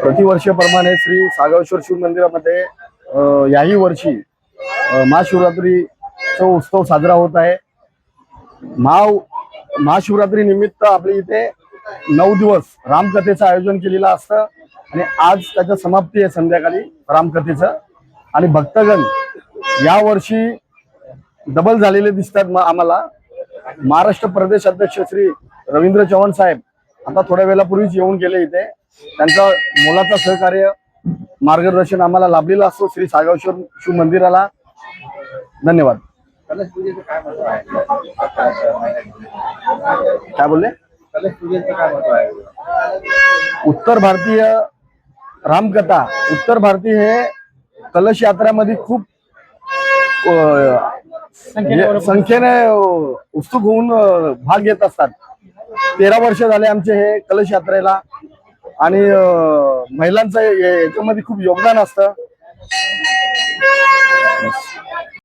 प्रतिवर्षाप्रमाणे श्री सागवेश्वर शिव मंदिरामध्ये याही वर्षी महाशिवरात्रीचा उत्सव साजरा होत आहे। महाशिवरात्री निमित्त आपल्या इथे 9 दिवस रामकथेचं आयोजन केलेलं असतं आणि आज त्याची समाप्ती आहे संध्याकाळी रामकथेचं। आणि भक्तगण या वर्षी डबल झालेले दिसतात आम्हाला। महाराष्ट्र प्रदेश अध्यक्ष श्री रवींद्र चव्हाण साहेब आता थोड्या वेळापूर्वीच येऊन गेले इथे। त्यांचा मोलाचा सहकार्य मार्गदर्शन आम्हाला लाभलेलं असतो श्री सागवेश्वर शिव मंदिराला। धन्यवाद। काय बोलले? उत्तर भारतीय रामकथा, उत्तर भारतीय हे कलश यात्रामध्ये खूप संख्येने उत्सुक होऊन भाग घेत असतात। 13 वर्ष झाले आमचे हे कलश यात्रेला आणि महिलांचं याच्यामध्ये खूप योगदान असतं।